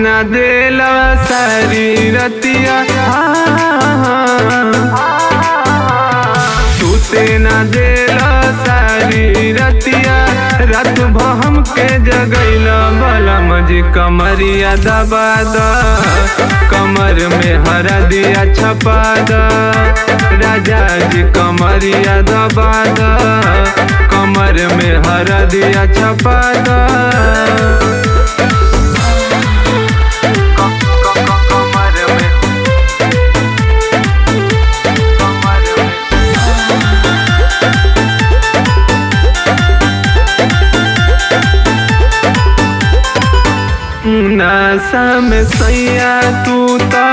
ना देला सारी रतिया सूते ना देला सारी रतिया रात भम के जगैला बलम जी कमरिया दबा द कमर में हरा दिया छपा द राजा जी कमरिया दबा द कमर में हरा दिया छपा द नशा में सैया तू ता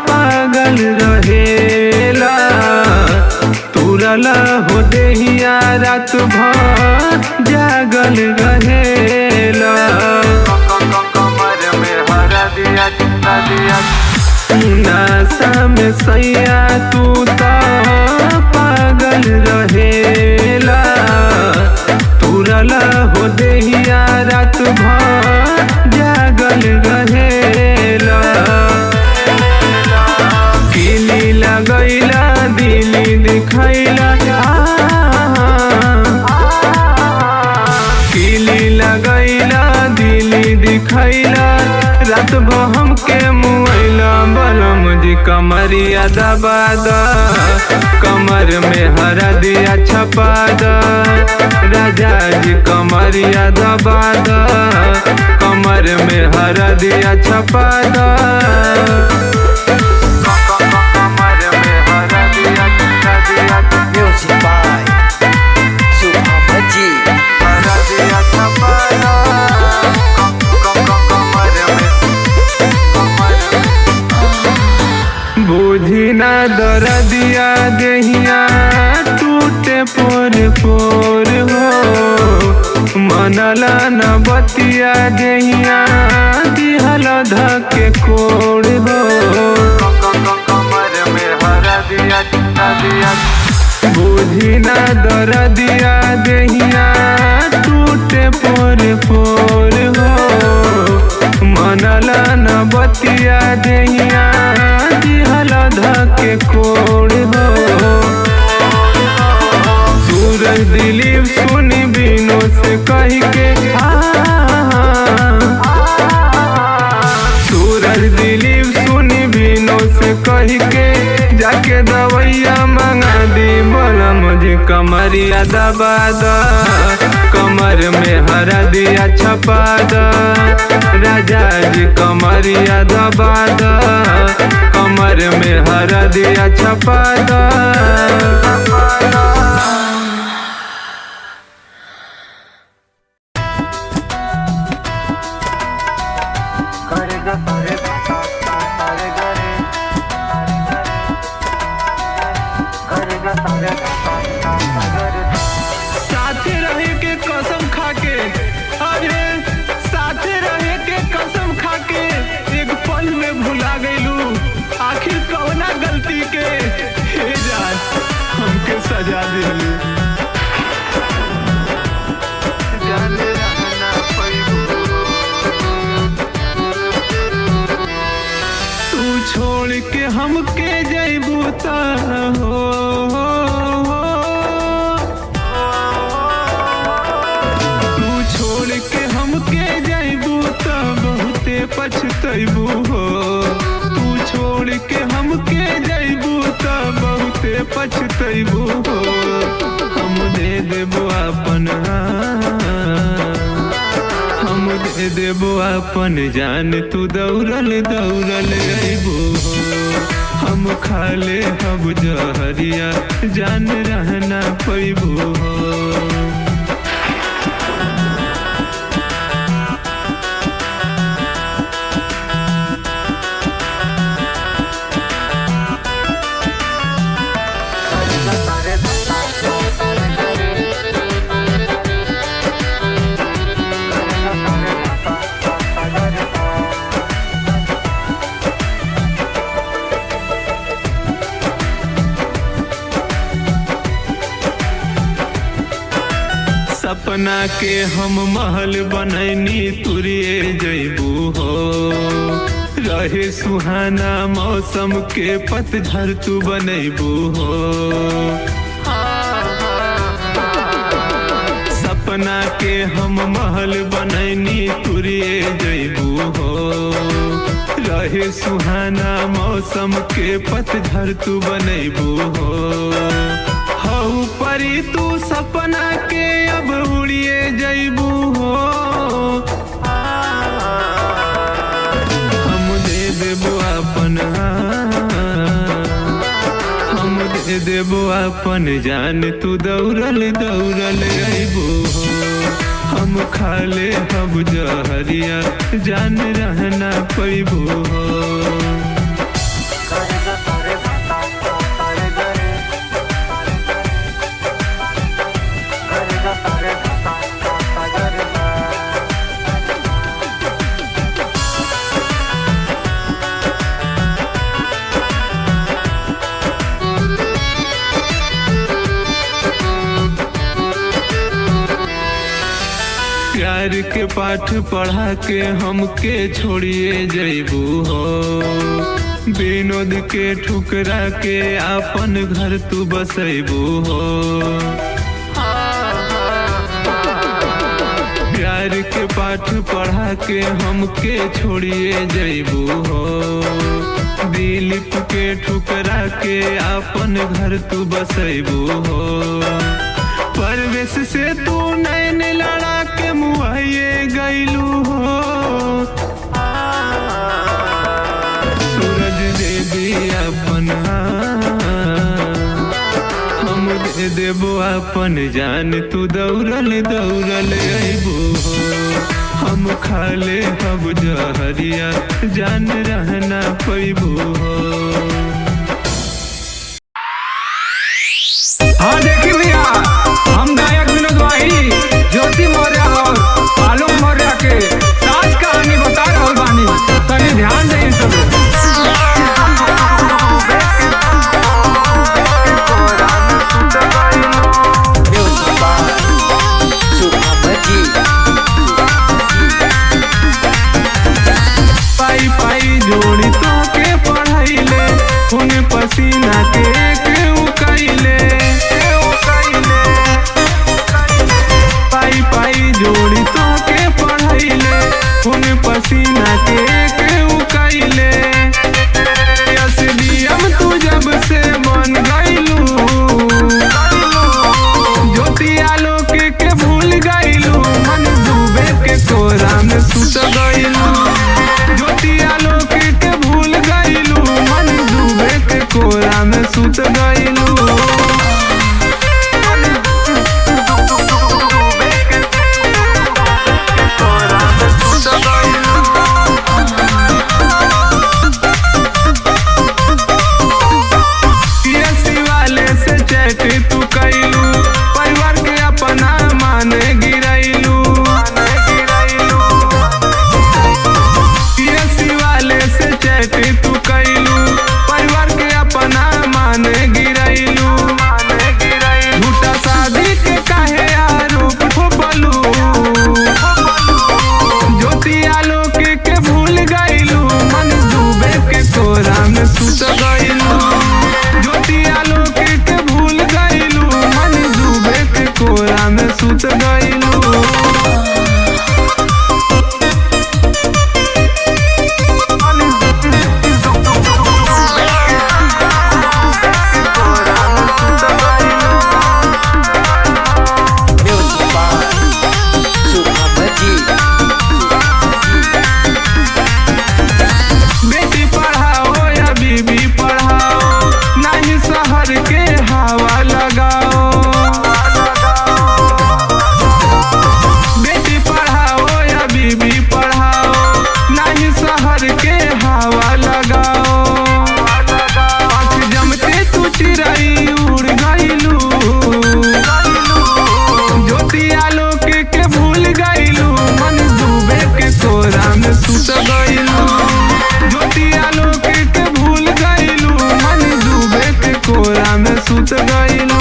पागल रहेला तुरला हो देहिया रात भर जागल रहेला कमर में हरा दिया नशा में सैया तू ता पागल रहेला तुरला हो देहिया रात भर जागल रहेला किली लगैला दिली दिखैला किली लगैला दिली दिखैला रात भम के मुआइला बलम जी कमरिया दबा द कमर में हरा दिया छपा द राजा जी कमरिया दबा द कमर में हरा दिया छपा द कमर में हरा दिया Music by Subham Ji हरा दिया छपा द बुझी ना दर्दिया देहिया टूटे पोर पोर हो मनला न बतिया देहिया दिहल धके कोड़ हो कमर में हरा दिया बुझी ना दर्दिया देहिया टूटे पोर पोर हो मनला न बतिया देहिया दिहल धके कोड़ हो सूरज दिलीप सुनी बिनो से कही के सूरज दिलीप सुनी बिनो से कही के जाके दवैया मंगा दी बलम जी कमरिया दबा द कमर में हरा दिया छपा द राजा जी कमरिया दबा द कमर में हरा दिया छपा द साथे रहे के कसम खाके अरे साथे रहे के कसम खाके एक पल में भुला गईलू आखिर कौना गलती के हे जान हमके सजा दिलू तू छोड़ के हमके जइबू ता हो पछतैबू हो तू छोड़ के हमके जइबू त बहुते पछतैबू हो हम दे देबो अपन हम दे देबो अपन जान तू दौड़ल दौड़ल अइबू हो हम खा ले हम जहरिया जान रहना पैबू हो सपना के हम महल बनैनी तुरिए जैबू हो, रहे सुहाना मौसम के पतझड़ तू बनैबू हो। सपना के हम महल बनैनी तुरिए जैबू हो, रहे सुहाना मौसम के पतझड़ तू बनैबू हो। हऊ परी तू सपना के अब उड़िए जैबू हो, हम दे देबो अपन, हम दे देबो अपन जान, तू दौड़ल दौड़ल अइबू हो। हम खाले हम जहरिया जान रहना पैबू हो। प्यार के पाठ पढ़ा के हमके छोड़िए जैबू हो, विनोद के ठुकरा के आपन घर तू बसैबू हो। प्यार के पाठ पढ़ा के हमके छोड़िए जैबू हो, दिलीप के ठुकरा के आपन घर तू बसैबू हो। परवेश से तू नैन लड़ा के मुआइए गैलू हो, सूरज दे दिया अपन, हम दे देबो अपन जान, तू दौड़ल दौड़ल अइबू हो। हम खाले हम जहरिया जान रहना पैबू हो। हाँ देखिए भैया, हम गायक विनोद वाही ज्योति मौर्य और आलोक मौर्य के साथ कहानी बता रहल बानी, तनी ध्यान दें सब। पाई पाई जोड़ी तो के पढ़ाइले, उन्हें पसीना के उकैले। पाई पाई जोड़ी तो के पढ़ाइले, उन्हें पसीना के उकैले। असलियम तू जब से बन गइलू, ज्योति आलोक के भूल गइलू, मन डूबे के कोरा में सुत गइलू। ज्योति आलोक के भूल गइलू, मन डूबे के कोरा में सुत गइलू। तू कैलू परिवार के अपना माने गिरैलू, वाले से चैट तू कैलू परिवार के अपना माने गिरैलू। झूठा शादी के काहे आरोप ठोपलू, ज्योति आलोक के भूल गइलू, मन डूबे के कोरा में सुत गइलू। ज्योति आलोक के भूल गइलू, मन डूबे के कोरा में सुत गइलू। बेटी पढ़ाओ या बीबी पढ़ाओ, नहीं शहर के हवा लगाओ। बेटी पढ़ाओ या बीबी पढ़ाओ, नहीं शहर के हवा लगाओ। आँख जमते तू चिड़ै उड़ गइलू, ज्योति आलोक के भूल गइलू, मन डूबे के कोरा में सुत गइलू। ज्योति आलोक के भूल गइलू, मन डूबे के कोरा में सुत गइलू।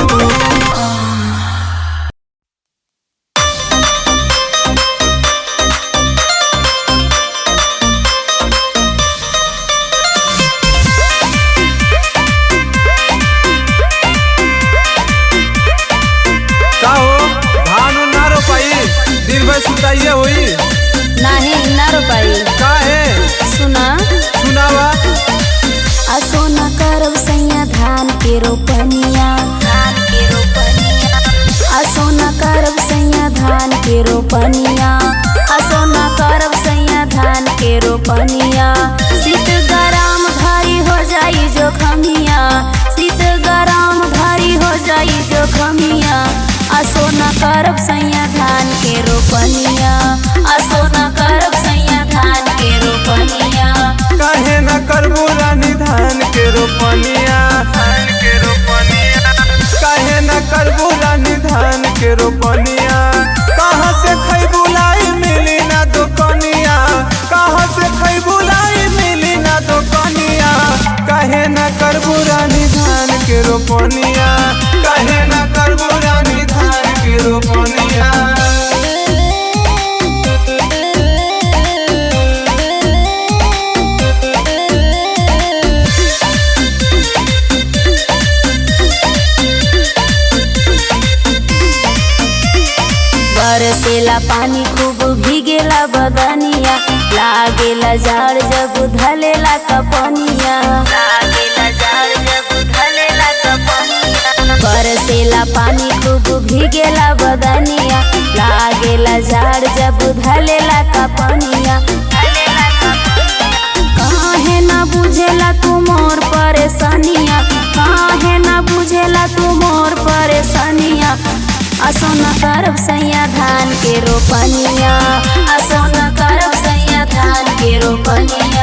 सुताइए हुई नाही ना रुपाई का है सुना सुनावा। असो न करब सैया धान के रोपनिया असो न करब सैया धान के रोपनिया असो न करब सैया धान के रोपनिया शीत गरम भारी हो जाई जो खमिया शीत गरम भारी हो जाई जो खमिया असो न करब सैया धान के रोपनिया असो न करब सैया धान के रोपनिया काहे न करबू रानी धान के रोपनिया काहे न करबू रानी धान के रोपनिया कहाँ से खैबू लाई मिली ना दुकनिया कहाँ से खैबू लाई मिली ना दुकनिया काहे न करबू रानी धान के रोपनिया काहे न करबू रानी धान के रोपनिया। बरसेला पानी खूब भीगेला बदनिया लागेला जाड़ जब धलेला कपनिया बरसेला पानी खूब भीगेला बदनिया लागेला जाड़ जब धलेला कपनिया काहे ना बुझेला तू मोर परेशानिया काहे ना बुझेला तू मोर परेशानिया असो न करब सैया धान के रोपनिया असो न करब सैया धान के रोपनिया।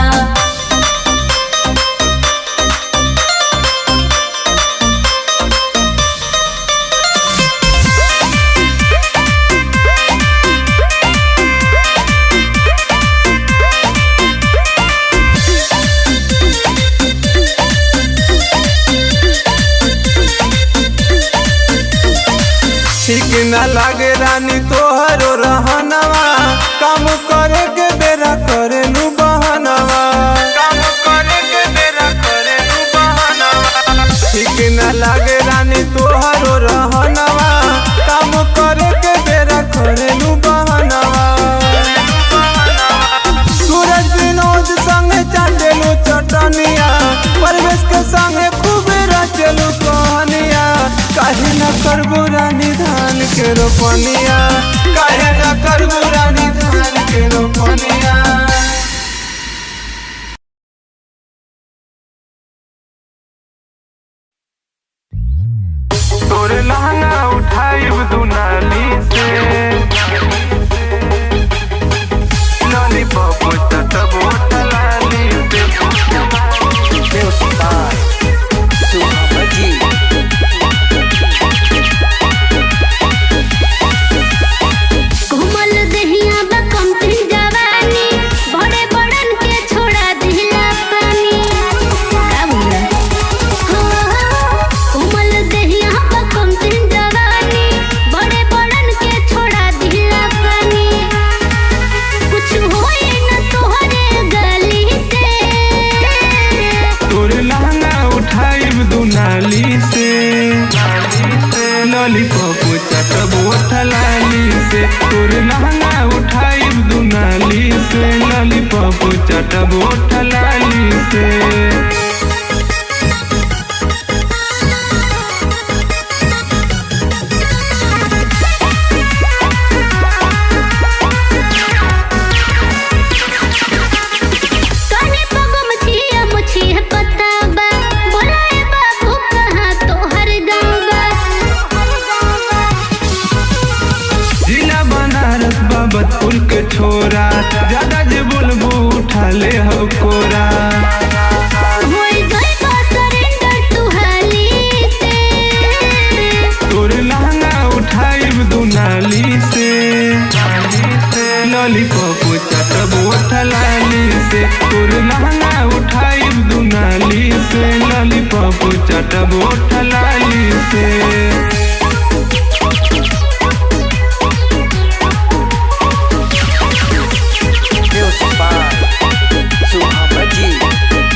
ठीक न लागे रानी तोहरो रहनवा काम करे के बेरा करे लू बहनवा ठीक न लागे रानी तोहरो रहनवा काम करे के बेरा करे लू बहनवा सूरज विनोद संग चाटेलू चटनिया परवेश के संगे खूब रचलू कहानिया काहे न करबू रानी धान के रोपनिया काहे न करबू रानी धान के रोपनिया। तोरे लहंगा उठाइब दुनाली से लॉलीपॉप चटबो ठलाली से Music by Subhamaji. कोमल दहिया बकम सिंह जवानी बड़े बड़न के छोड़ा दिला पानी का बोला कोमल दहिया बकम सिंह जवानी बड़े बड़न के छोड़ा दिला पानी कुछ होए न तोहरे गली से तोरे लहंगा उठाइब दुनाली से लॉलीपॉप चटबो ठलाली से तोरे लहंगा उठाइब दुनाली से लॉलीपॉप चटबो ठलाली से। काने पगो मछिया मुछिया पता बा बोलाए बाबू कहाँ तोहर गाँव बा जिला बनारस बाबतपुर के छोरा ज्यादा जे बोलबो उठा ले हो कोरा होई गई बा सरेंडर तू हाली से तोरे लहंगा उठाइब दुनाली से लॉलीपॉप चटबो ठलाली से तोरे लहंगा उठाइब दुनाली से लॉलीपॉप चटबो ठलाली से। Music by Subhamaji.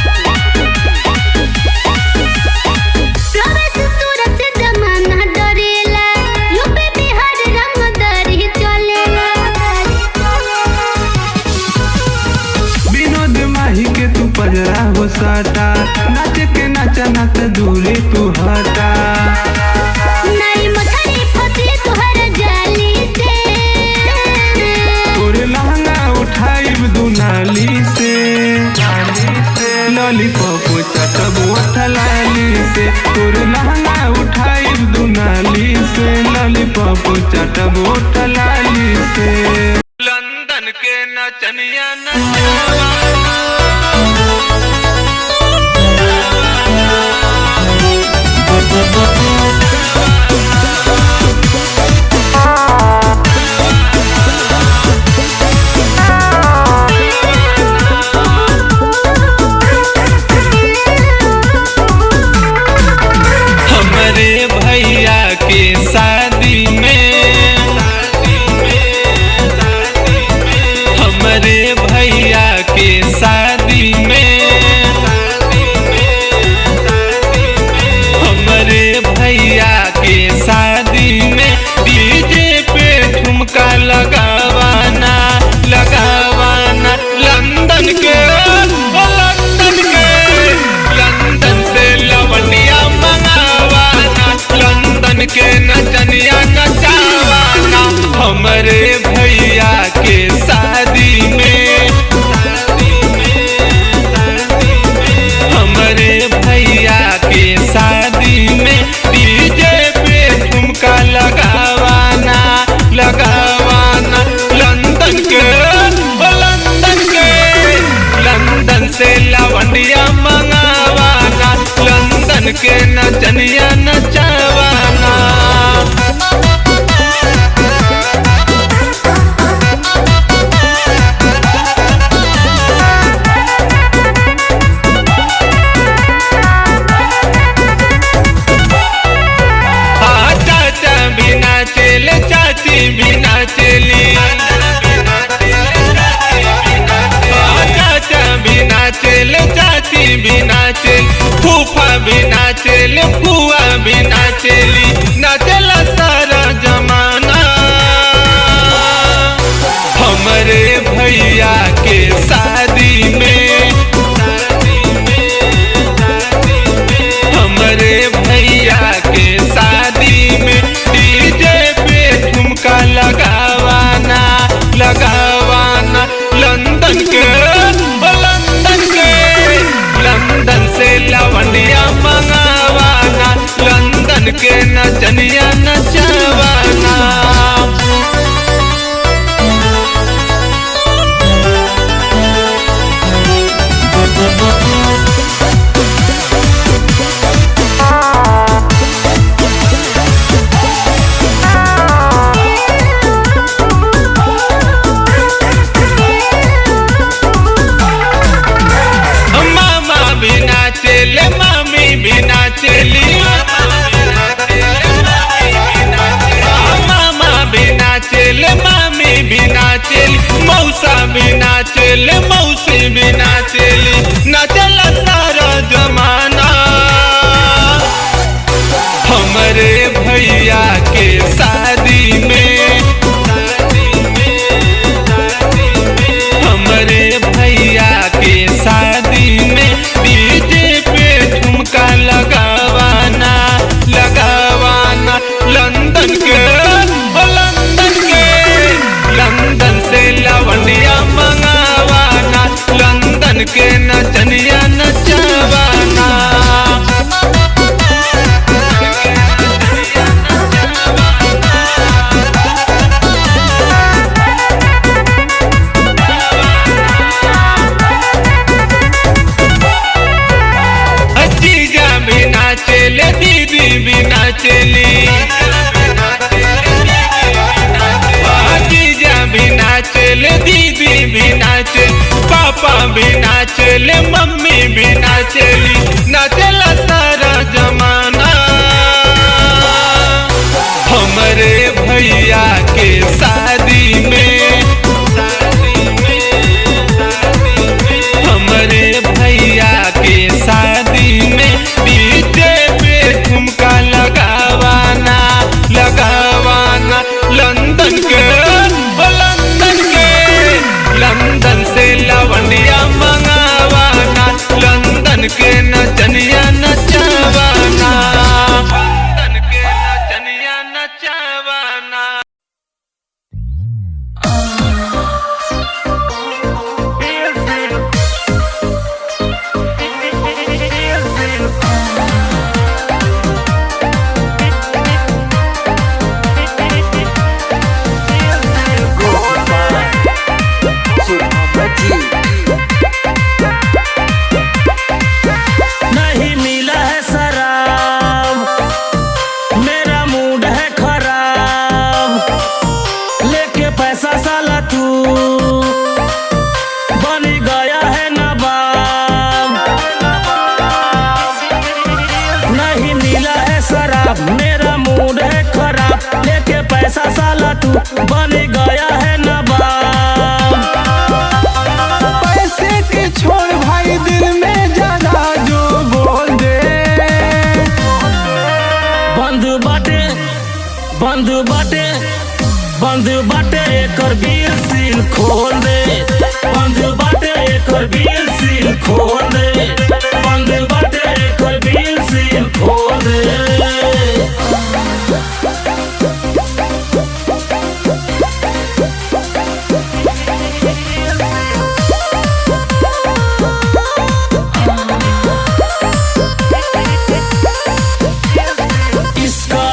लॉलीपॉप चटबो टलाली से। लंदन के नचनिया नचावा भैया के शादी में, हमरे भैया के शादी में, हमरे भैया के शादी में डीजे पे ठुमका लगावाना लगावाना। लंदन के लंदन से लवंडिया मंगावाना, लंदन के नचनिया नचावाना। हमरे भैया के शादी में, हमरे भैया के शादी में डीजे पे ठुमका लगावाना लगावाना। लंदन के लंदन से लवंडिया मंगावाना, लंदन के नचनिया नचावाना। चाचा बिना चले चाची बिना चली, चाचा बिना चले चाची बिना चली, फूफा बिना चले फुआ बिना चली। नचला सारा जमाना हमरे भैया के शादी में, हमरे भैया के शादी में डीजे पे ठुमका लगावाना लगावाना। लंदन के लंदन से लवंडिया मंगावाना, लंदन के नचनिया नचावाना। मामी बिना चली, मामा बिना चले मामी बिना चली, मौसा बिना चले मौसी बिना चली। नचला सारा जमाना हमरे भैया के शादी में, हमरे भैया के शादी में डीजे पे ठुमका लगावाना लगावाना। लंदन के लंदन से लवंडिया मंगावाना, लंदन के नचनिया नचावाना। बंद बाटे एकर बीर सील खोल दे, बंद बाटे एकर बीर सील खोल दे, बंद बाटे एकर बीर सील खोल दे।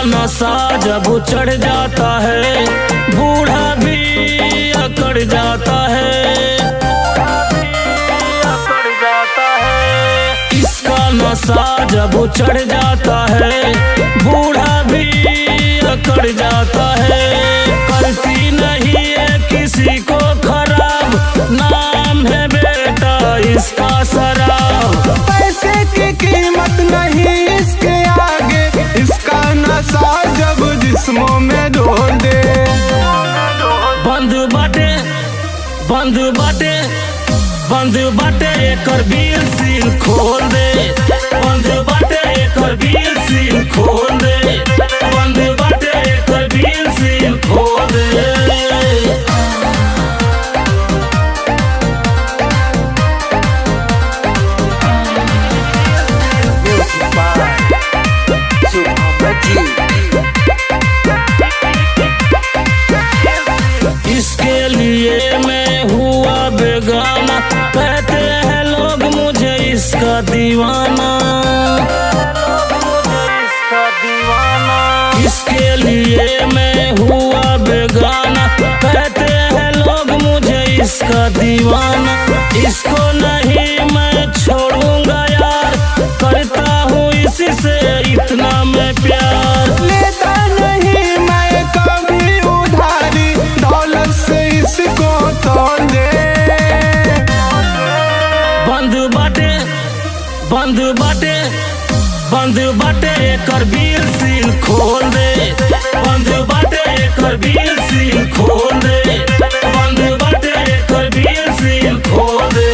नशा जब चढ़ जाता है बूढ़ा भी अकड़ जाता है, इसका नशा जब चढ़ जाता है बूढ़ा भी अकड़ जाता है। करती नहीं है किसी को खराब, नाम है बेटा इसका शराब। पैसे की कीमत नहीं इसके आगे, इसका नशा जब जिस्मों में ढोल दे। बंद बाटे एकर बीर सील खोल दे, बंद बाटे एकर बीर सील खोल दे, बंद बाटे एकर बीर सील खोल दे। इसके लिए मैं हुआ बेगाना, कहते हैं लोग मुझे इसका दीवाना। इसके लिए मैं हुआ बेगाना, कहते हैं लोग मुझे इसका दीवाना। इसको नहीं मैं छोड़ूंगा यार, करता हूँ इसी से इतना मैं प्यार। लेता नहीं मैं कभी उधारी, दौलत से इसको तोड़ दे। बंद बाटे एकर बीर सील खोल दे, बंद बाटे एकर बीर सील खोल दे, बंद बाटे एकर बीर सील खोल दे।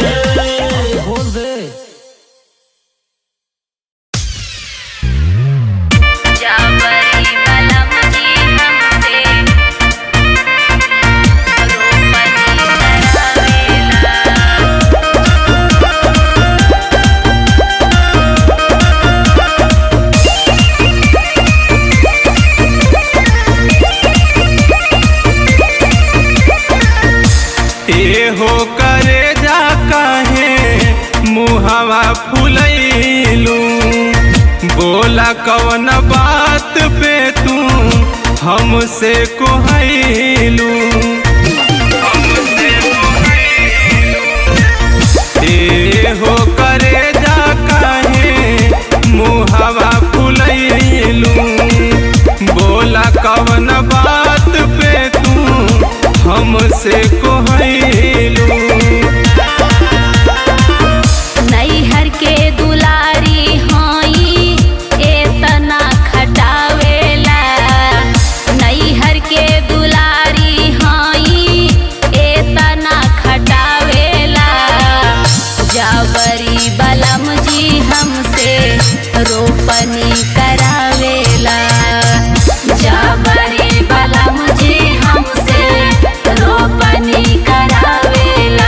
हो करे जा काहे मुहवा फुलैलू, बोला कवन बात पे तू हमसे कोहैलू। हो करे जा काहे मुहवा फुलैलू, बोला कवन बात पे तू हमसे कोहैलू। नैहर के दुलारी हई एतना खटावेला, नैहर के दुलारी हई एतना खटावेला। जावरी बलम जी हमसे रोपनी करावेला, जावरी बलम जी हमसे रोपनी करावेला।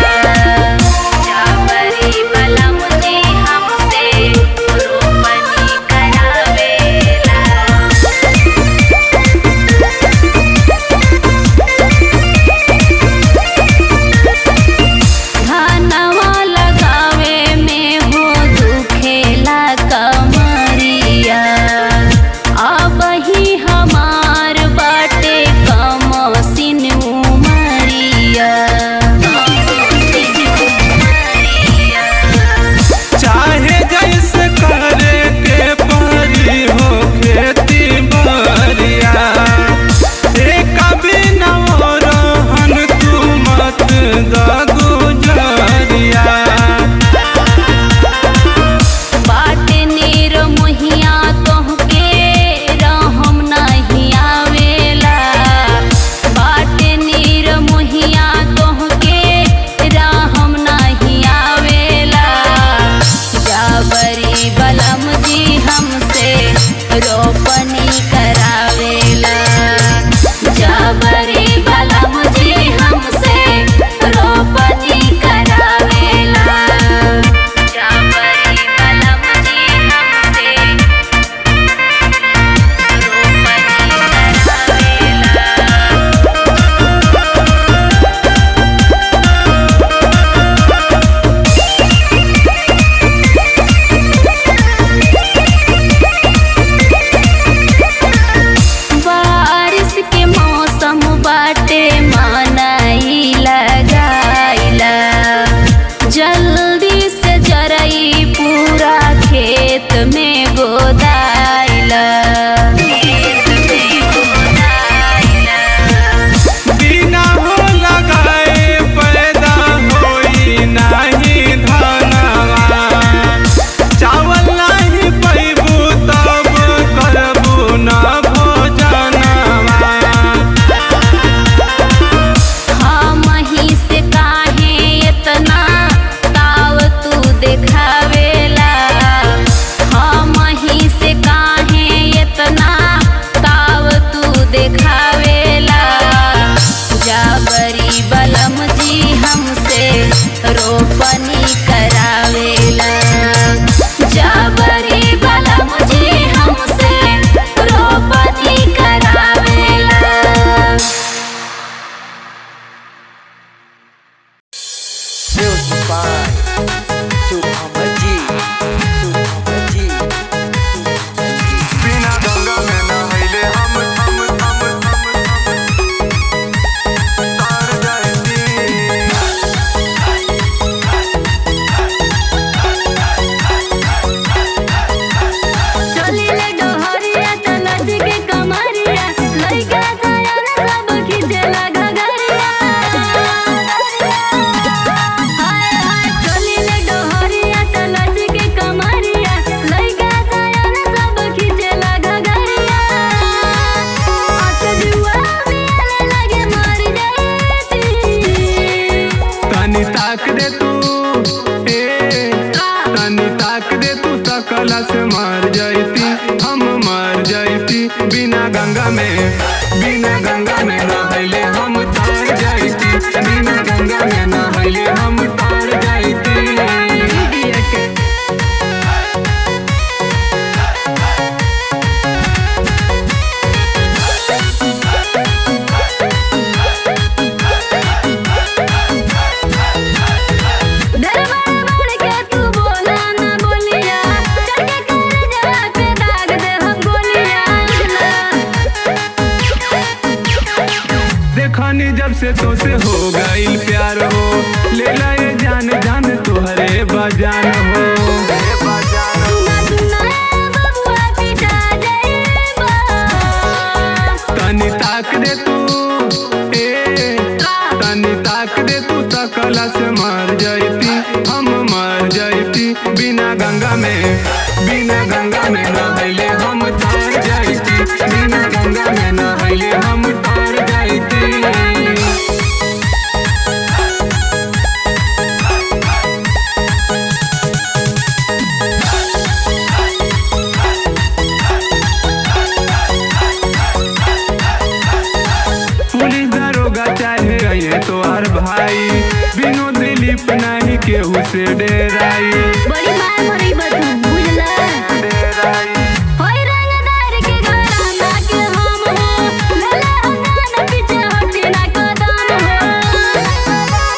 गंगा में, बिना गंगा में नहैले हम तर जाइती, बिना गंगा में नहैले हम तर जाइती। देखनी जब से तो से हो गईल प्यार हो, ले लाए जान जान तुहरे बजान हो। तनी ताक दे तू, तनी ताक दे तू, तकला से मर जाइती, हम मर जाइती। बिना गंगा में, बिना गंगा में नहैले हम तर जाइती, बिना गंगा में नहैले हम तर जाइती। पुलिस दरोगा चाहे रहे तो हर भाई, बिनु दिलीप नहीं केहू से डेराई। बड़ी मार मरी बतू बुझला, होई रंगदार के घराना के हम हो, लला हंगाना पीछे हटे ना कदम हो।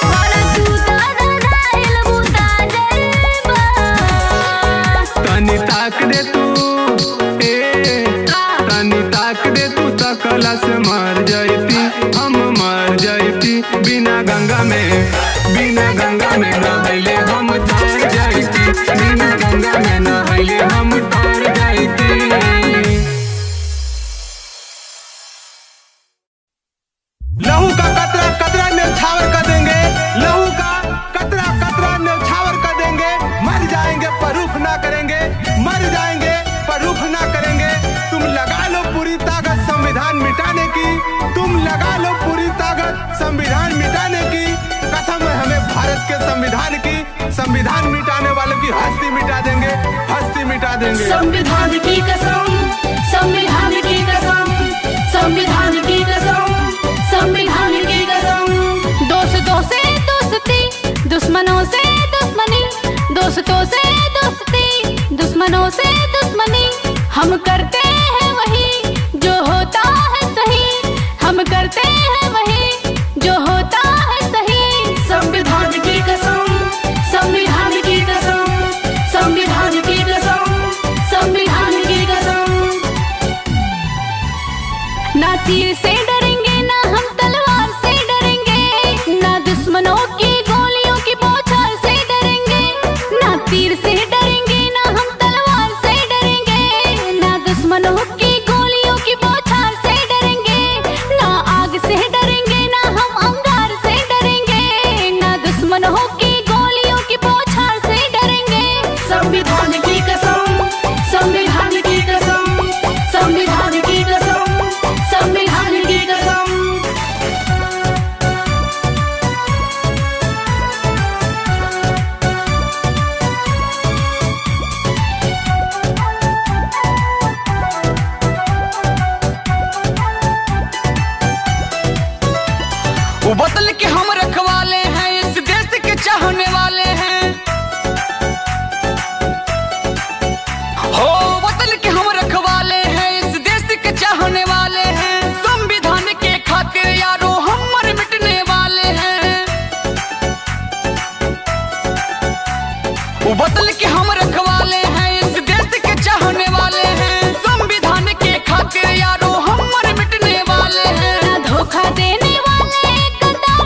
और तू तो दाइल बुता जइबा, तनी ताक दे तू, तनी ताक दे तू, तकला से मर जाइती, हम मर जाइती। बिना गंगा में, बिना गंगा में नहैले हम तर जाइती, बिना गंगा में नहैले हम तर जाइती। लहू का कतरा कतरा न्यौछावर कर देंगे, लहू का कतरा कतरा न्यौछावर कर देंगे। मर जाएंगे पर रुख ना करेंगे, मर जाएंगे पर रुख ना करेंगे। तुम लगा लो पूरी ताकत संविधान मिटाने की, तुम लगा लो पूरी ताकत संविधान मिटाने की। कसम है हमें भारत के संविधान की, संविधान मिटाने वालों की हस्ती मिटा देंगे, हस्ती मिटा देंगे। संविधान की कसम, संविधान की कसम, संविधान की कसम, संविधान की कसम। दोस्तों से दोस्ती, दुश्मनों से दुश्मनी, दोस्तों से दोस्ती, दुश्मनों से दुश्मनी। हम करते हैं वही जो होता है सही, हम करते हैं वही जो होता है सही। संविधान की कसम, संविधान की कसम, संविधान की कसम, संविधान की कसम। ना तीर से डरेंगे, ना हम तलवार से डरेंगे, ना दुश्मनों की गोलियों की बौछार से डरेंगे। ना तीर से डरेंगे, ना हम तलवार से डरेंगे, ना दुश्मनों की गोलियों की बौछार से डरेंगे। ना आग से डरेंगे, ना हम अंगार से डरेंगे, ना दुश्मनों की गोलियों की बौछार से डरेंगे। संविधान की कसम, संविधान की कसम, संविधान की कसम, संविधान की कसम। वो बदल के हम रखवाले हैं, इस देश के चाहने वाले हैं। हो बदल के हम रखवाले हैं, इस देश के चाहने वाले हैं। संविधान के खातिर यारो हम मर मिटने वाले हैं। वो बदल के हम रखवाले हैं, इस देश के चाहने वाले हैं। संविधान के खातिर यारो हम मर मिटने वाले हैं। ना धोखा देने वाले, गद्दार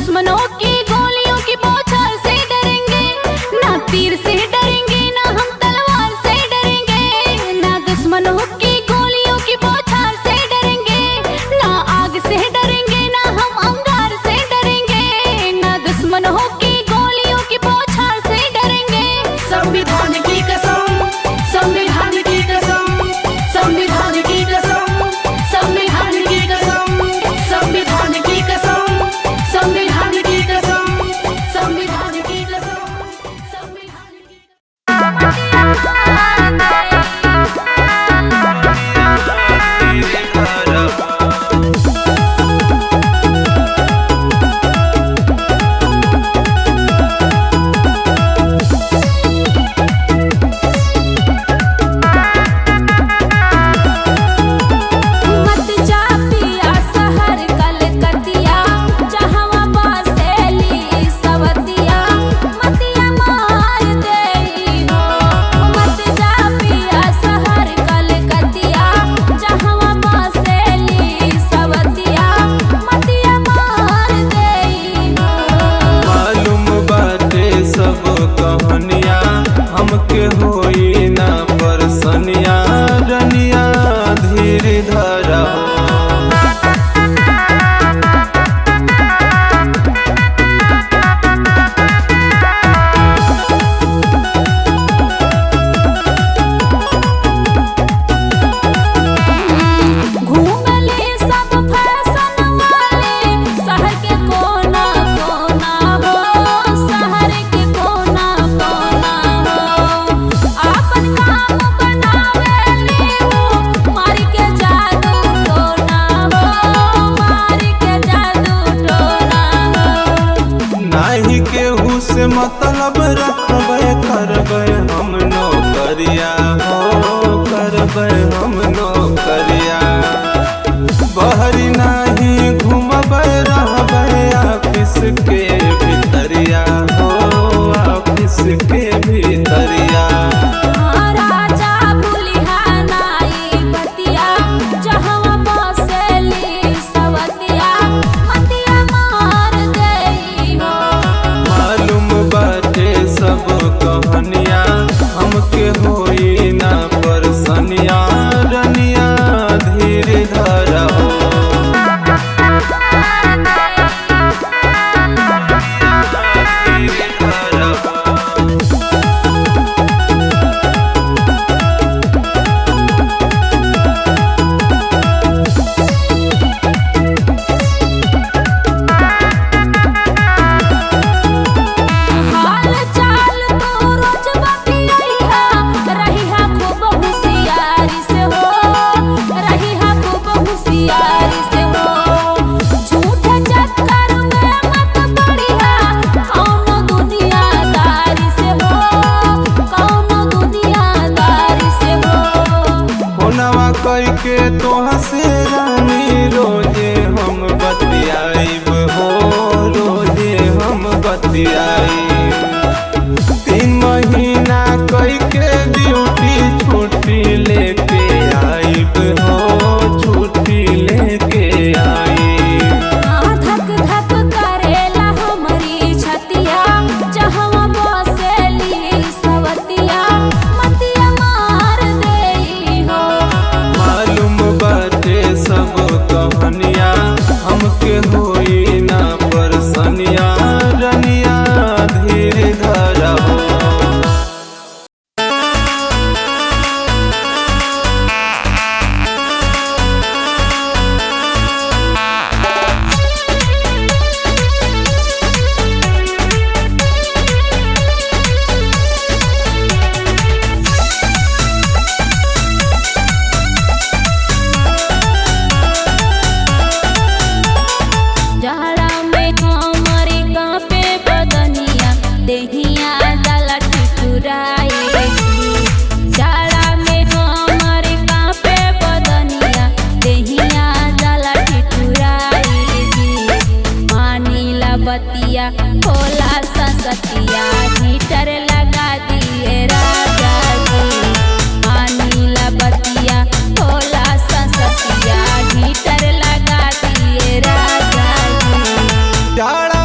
दुश्मनों की गोलियों की बौछार से डरेंगे, ना तीर से डरेंगे, ना हम तलवार से डरेंगे। ना दुश्मनों की गोलियों की बौछार से डरेंगे, ना आग से डरेंगे, ना हम अंगार से डरेंगे। ना दुश्मनों की गोलियों की बौछार से डरेंगे। संविधान की कसम, संविधान की कसम, संविधान की कसम, संविधान की कसम, संविधान की कसम, संविधान की कसम, संविधान की कसम, संविधान की मत जा पिया शहर कलकतिया, जहवा बसेली सवतिया, मतिया मार देई हो। मत जा पिया शहर कलकतिया, जहवा बसेली सवतिया, मतिया मार देई हो। मालूम बाटे सब कहानिया, हमके होई ना परसनिया, रनिया धीर धरा घूमले सब फैशन वाले, शहर के कोना कोना हो, शहर के कोना कोना हो। आपन काम बनावेली हो, मार के जादू टोना हो, मार के जादू टोना हो। नाही केहू से मतलब रखबे, करबे हम नौकरिया हो, करबे हम नौकरिया। बहरी नाही घूमबे, रहबे ऑफिस के भीतरिया हो, ऑफिस के भीतरिया। राजा भूलिहा नाई बतिया, जहवा बसेली सवतिया, मतिया मार देई हो। मालूम बाटे सब कहानिया, हमके होई ना परसनिया, रनिया धीर धरा हो। धीर धरा हो। हाल चाल तो रोज बतियाइहा, रहिहा खूब होशियारी से हो, रहिहा खूब होशियारी से हो। झूठे चक्कर में मत पड़िहा, कौनो दुनियादारी से हो, कौनो दुनियादारी से हो। होनवा कई के तोहा से रानी, रोजे हम बतियाइब हो, रोजे हम बतियाइब। 3 महीना कई के ड्यूटी छुट्टी लेके आइब हो, छुट्टी लेके आइब। धक धक करेला हमरी छतिया, जहवा बसेली सवतिया, मतिया मार देई हो। मालूम बाटे सब कहानिया, हमके होई ना परसनिया, रनिया धीर धरा हो। जाड़ा में हमरे कांपे बदनिया, देहिया जाला ठिठुराई। जाड़ा में हमरे कांपे बदनिया, देहिया जाला ठिठुराई। मानीला बतिया होला ससतिया, हीटर लगा दिए राजा जी। मानीला बतिया होला ससतिया, हीटर लगा दिए राजा जी। जाड़ा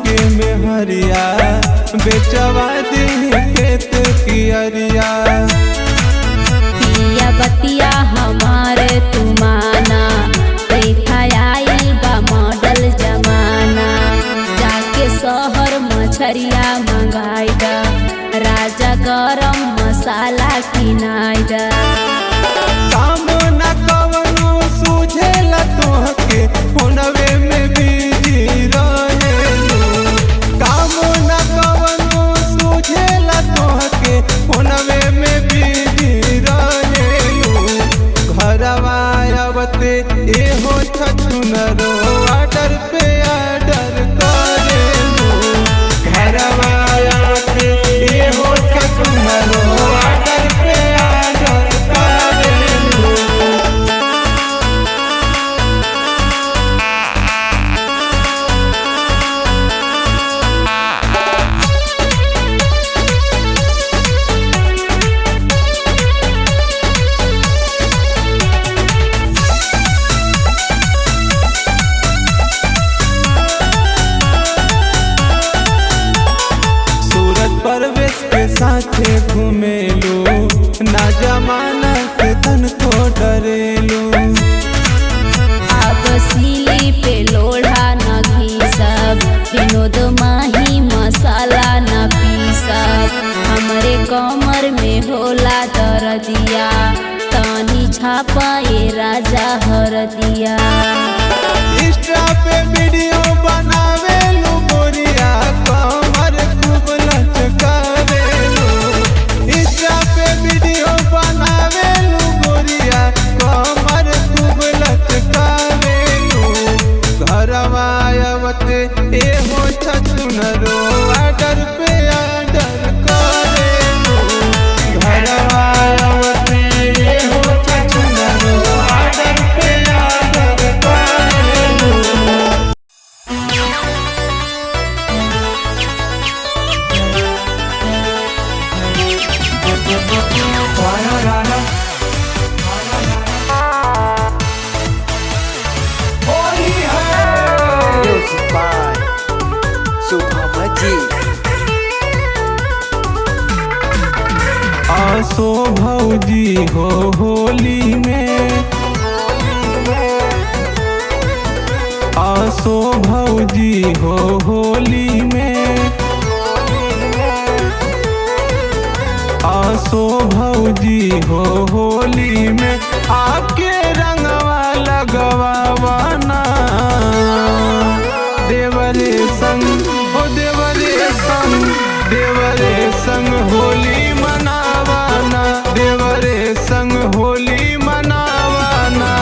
के मेहरिया बेचवा दी खेत की अरिया। पिया बतिया हमारे तुमाना देखा आइल बा मॉडल जमाना। जाके शहर मछरिया मंगाई दा राजा गरम मसाला किनाई दा। काम न कवनो सूझेला तोहके फोनवे में बिजी रहेलू। काम न कवनो सूझेला तोहके फोनवे में बिजी रहेलू। घरवा आवते एहो छछुनरो ऑर्डर पे ऑर्डर करेलू। घरवा आवते एहो छछुनरो ऑर्डर पे ऑर्डर करेलू। सूरत परवेश के साथे घूमेलू ना जमाना के तन को डरेलू। अब सीली पे लोढ़ा न घीसब विनोद माही मसाला न पीसब। हमरे कमर में होला दर्दिया तनी छापा ए राजा हरदिया। इंस्टा पे वीडियो बनावेलू गोरिया कमर खूब लचकावेलू। इंस्टा पे वीडियो बनावेलू गोरिया कमर खूब लचकावेलू। घरवा आवते एहो छछुनरो ऑर्डर पे ऑर्डर करेलू। घरवा आवते एहो छछुनरो ऑर्डर पे ऑर्डर करेलू। Music by Subhamajit. आसो भौजी हो होली में। आसो भौजी हो होली में। आसो भौजी हो होली में आके रंगवा लगवाना। देवरे संग हो देवरे संग देवरे संग होली मनावाना। देवरे संग होली मनावाना।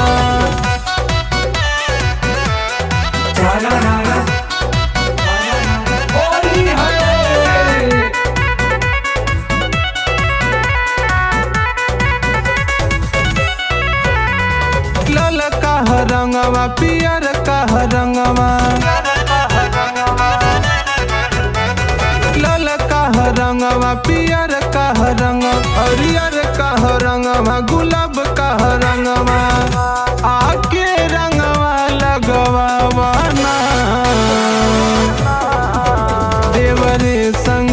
लाल का रंगवा पियर का रंगवा। लाल का रंगवा पियर का रंग हरियर का रंगवा गुलाब का रंगवा आके रंगवा लगवाना। देवरे संग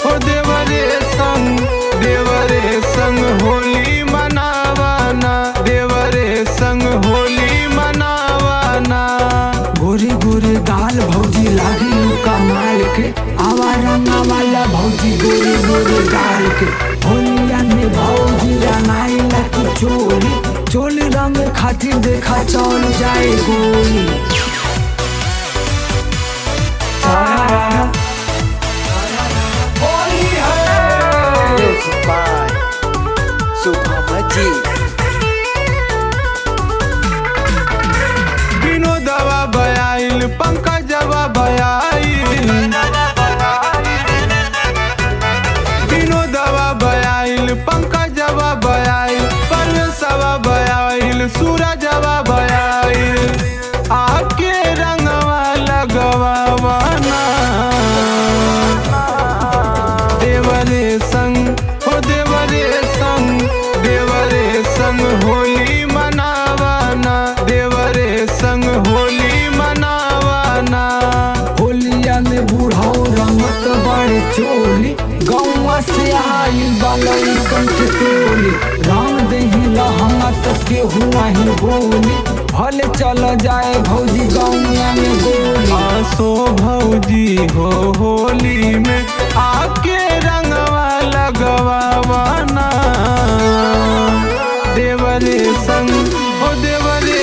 हो देवरे संग देवरे संग होली मनावाना। देवरे संग होली मनावाना। गोरी गोरी गाल भौजी लागी कमाल के आवा रंगा वाला भौजी गोरी गोरी गाल के। होलिया में भौजी रंगाइला की चोली चोली रंग खातिर देखा चल जाए गोली। Music by Subhamajit. विनोदवा बयाइल पंकजवा बयाइल। विनोदवा बयाइल पंकजवा बयाइल परवेशवा बयाइल सूरजवा बयाइल आके रंगवा लगवाना। देवरे संग हो देवरे संग देवरे संग होली मनावाना। देवरे संग होली मनावाना। केहू नहीं बोली भले चल जाए भौजी गौनिया में गोली। आसो भौजी हो होली में आके रंगवा लगवाना देवरे संग ओ देवरे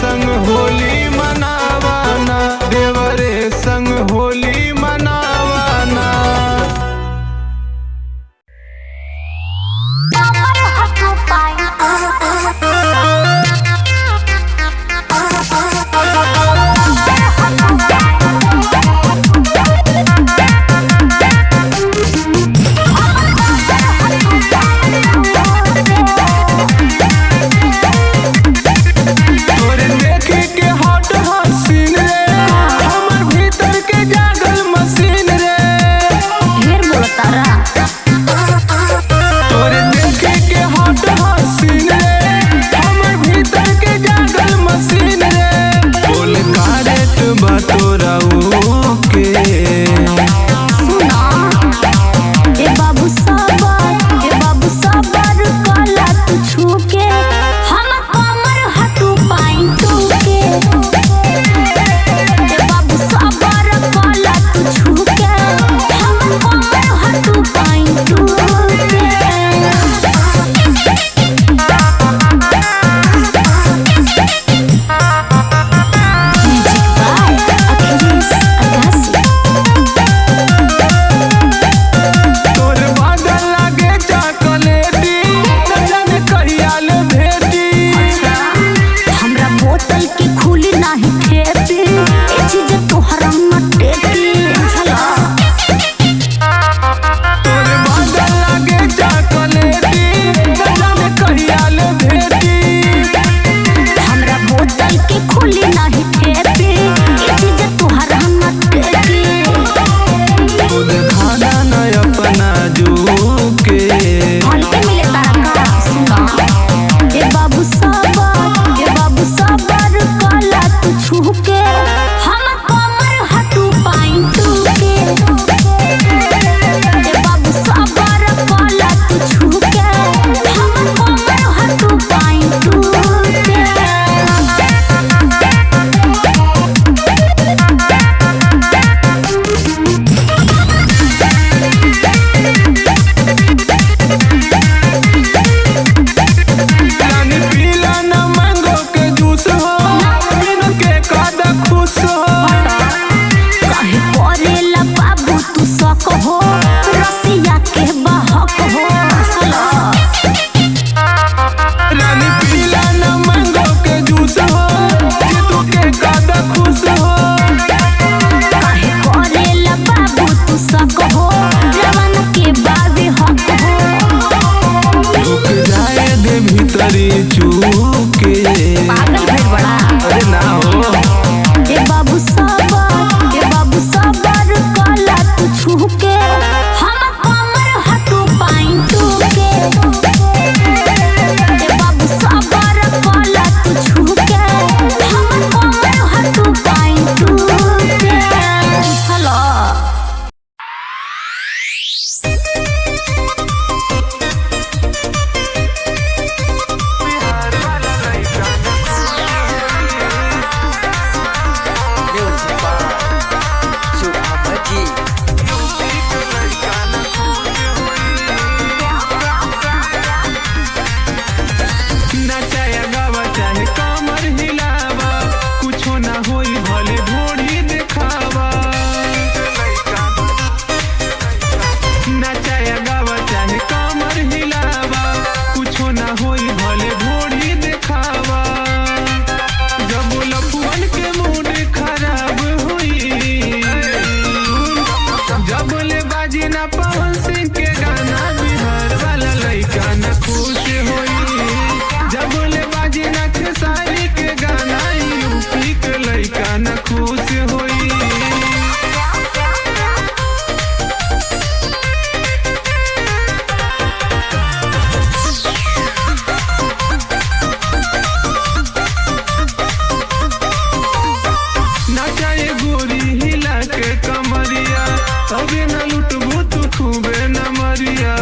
संग होली मनावाना देवरे संग होली मनावाना। तोरे देखे के हॉट हसीन रे हमर भीतर के जागल मशीन रे। ढेर बोलतारा तोरे देखे के हॉट हसीन रे हमर भीतर के जागल मशीन रे। बोल का रेट बा तोरा के सुना ए बाबू सबर कला तू छूके हम कमर हटू पाइन टूके। ए बाबू सबर कला तू छूके हम कमर हटू पाइन टूके। Music by Akhilesh Agasi. तोर बादल लागे चॉकलेटी न जाने कहिया ले भेटी। हमरा बोतल के खुली नाही ठेपी ए चीज तोहरा न टेपी चला। तोर बादल लागे चॉकलेटी न जाने कहिया ले भेटी। हमरा बोतल के खुली नाही ठेपी ए चीज तोहरा न टेपी। खुद खाना न अपना जूके हल्के मिले तारा का सुना ए बाबू सबर कला तू छूके हम कमर हटू पाइन टूके। ए बाबू सबर कला तू छूके हम कमर हटू पाइन टूके। रानी पीला न मैंगो के जूस हो बिन के कादा खुश हो। काहे करेला बाबू तू शक हो रसिया के बहक हो चला। रानी पीला न मैंगो के जूस हो तू के कादा खुश हो। काहे करेला बाबू तू शक हो जवान के बाबे हक हो। रुक जाए दे भीतरी चूके पागल भइल बड़ा अरे ना हो। ए बाबू सबर कला तू छूके हम कमर हटू पाइन टूके। ए बाबू सबर कला तू छूके हम कमर हटू पाइन टूके चला। Music by Subhamaji. नचाया गावा चाहे कमर हिलावा कुछो ना होई भले ढोड़ी देखावा। नचाया गावा चाहे कमर हिलावा कुछो ना होई भले ढोड़ी देखावा। जब लफुअन के मूड खराब हुई जब ले बाजी ना पवन सिंह के गाना बिहार वाला लइका न खुश होई। जब ले बाजी ना खेसारी के गाना यूपी के लइका न खुश होई। नचाए गोरी हिला के कमरिया अबे न लुटबू तू खूबे न मरिया।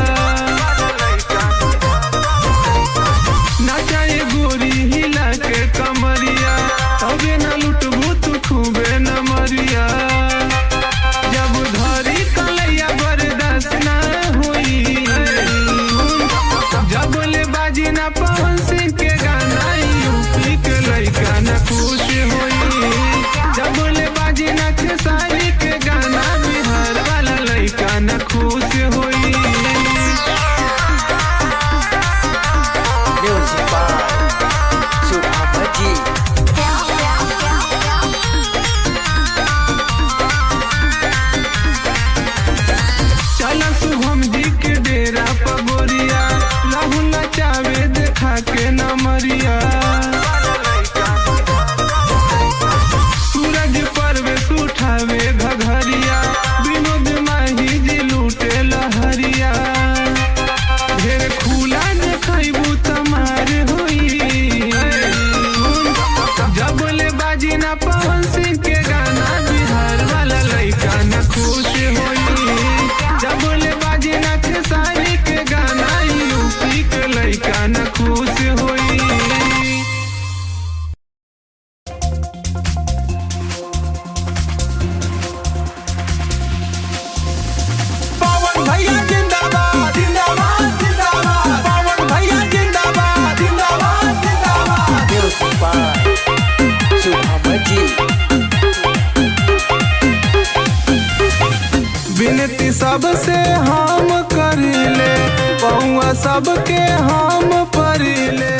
सबसे हम करीले, पौआ सबके हम परिले,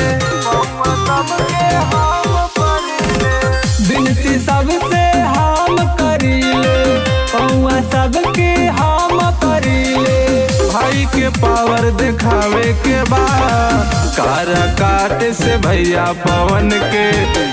पौआ सबके हम परिले। विनती सबसे हम करीले, पौआ सबके हम परिले। भाई के पावर दिखावे के बाद कारा काटे से भैया पवन के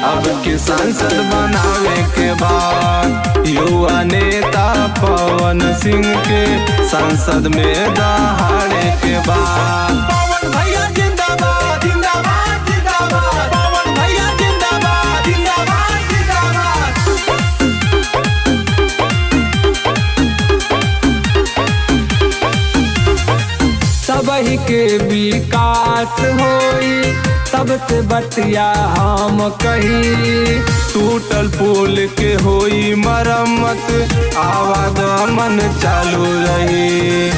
अब की सांसद बनावे के बाद युवा नेता पवन सिंह के संसद में दहाड़े के बाद। पवन भैया जिंदाबाद जिंदाबाद जिंदाबाद, पवन भैया जिंदाबाद जिंदाबाद जिंदाबाद। सबही के विकास होई, सबसे बतिया हम कही। टूटल पुल के होई मरम्मत, आवागमन चालू रही,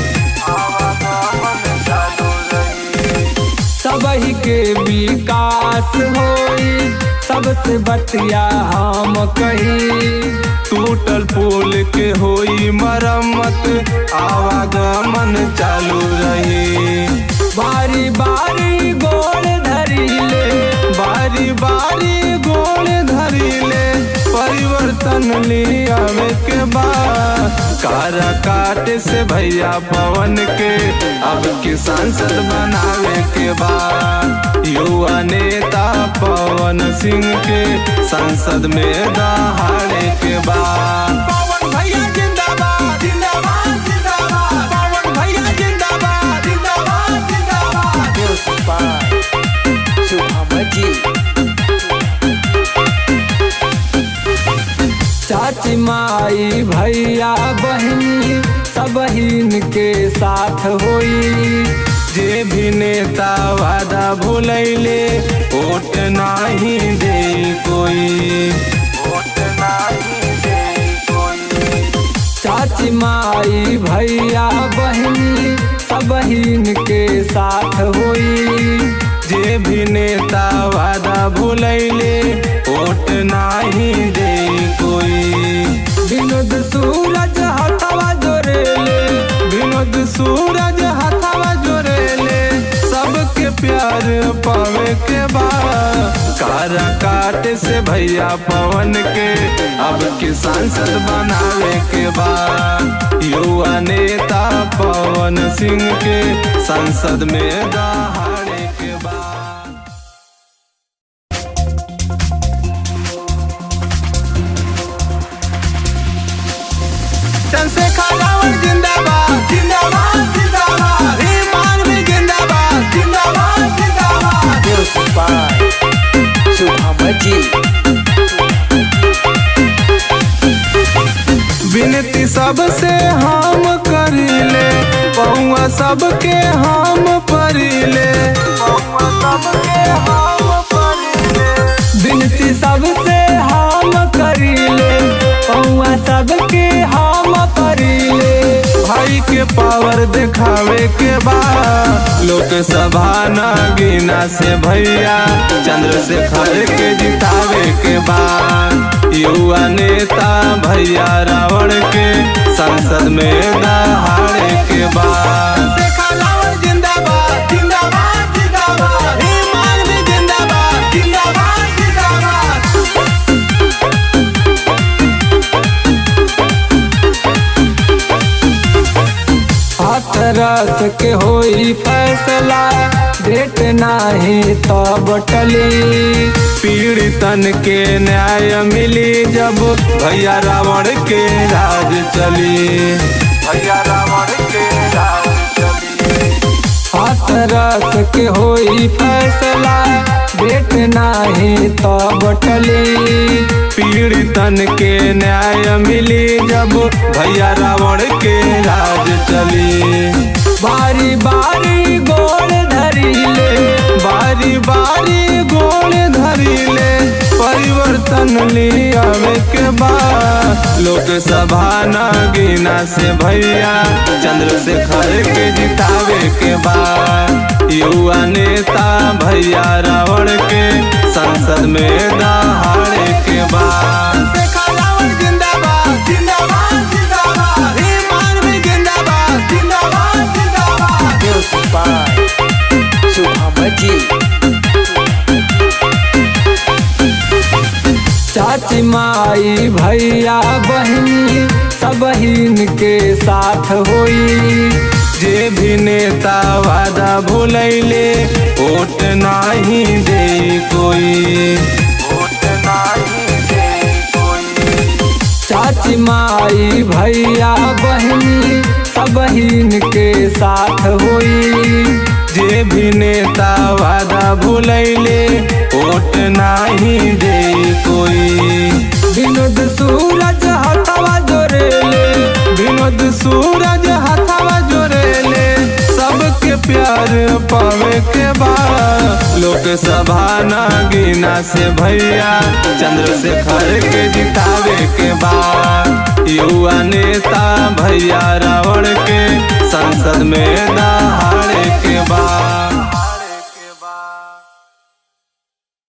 आवागमन चालू रही। सबही के विकास होई, सबसे बतिया हम कही। टूटल पुल के होई मरम्मत, आवागमन चालू रही। बारी बारी गोड़ धरीले, बारी बारी गोड़ धरीले। परिवर्तन लियावे के बाद कारा काटे से भैया पवन के अब की सांसद बनावे के बाद युवा नेता पवन सिंह के संसद में दहाड़े के बाद। पवन भैया जिंदाबाद जिंदाबाद जिंदाबाद, पवन भैया जिंदाबाद जिंदाबाद जिंदाबाद। Music by Shubham ji. चाची माई भैया बहनी सबहीन के साथ होई। जे भी नेता वादा भूलैले वोट नाही दे कोई, वोट नाही दे कोई। चाची माई भैया बहनी सबहीन के साथ होई। जे भी नेता वादा भूलैले वोट नाही दे कोई। विनोद सूरज हथवा जोरेले, विनोद सूरज हथवा जोरेले। सबके प्यार पावे के बाद कारा काटे से भैया पवन के अब की सांसद बनावे के बाद युवा नेता पवन सिंह के संसद में दहाड़े के बाद। चंद्रशेखर रावण जिंदाबाद जिंदाबाद जिंदाबाद, ईमान भी जिंदाबाद जिंदाबाद जिंदाबाद। Music by Shubham ji. विनती सबसे हम करीले, पौआ सबके हम परिले, पौआ सबके हम परिले। विनती सबसे हम करीले, पौआ सबके हम परिले। भाई के पावर दिखावे के बाद लोकसभा नागिना से भैया चंद्रशेखर के जितावे के बाद युवा नेता भैया रावण के संसद में दहाड़े के बाद। चंद्रशेखर रावण जिंदाबाद जिंदाबाद जिंदाबाद, ईमान भी जिंदाबाद जिंदाबाद जिंदाबाद। हाथरस के होई फैसला, डेट नाही तब टली। पीड़ितन के न्याय मिली जब भैया रावण के राज चली, भैया रावण के राज चली। हाथरस के होई फैसला, डेट नाही तब टली। पीड़ितन के न्याय मिली जब भैया रावण के राज चली। बारी बारी गोड़ धरीले, बारी बारी गोड़ धरीले। परिवर्तन लियावे के बाद लोकसभा नागिना से भैया चंद्रशेखर के जितावे के बाद युवा नेता भैया रावण के संसद में दहाड़े के बाद। चंद्रशेखर रावण जिंदाबाद जिंदाबाद जिंदाबाद, ईमान भी जिंदाबाद चाची माई भैया बहनी सब इनके साथ होई। जे भी नेता वादा भूलैले वोट नाही दे कोई, वोट नाही दे कोई। चाची माई भैया बहनी सब इनके साथ होई। जे भी नेता वादा भूलैले वोट नाही दे कोई। विनोद सूरज हथवा जोरेले, विनोद सूरज हथवा जोरेले, सबके प्यार पावे के बाद लोकसभा नागिना से भैया चंद्रशेखर के जितावे के बाद। युवा नेता भैया रावण के संसद में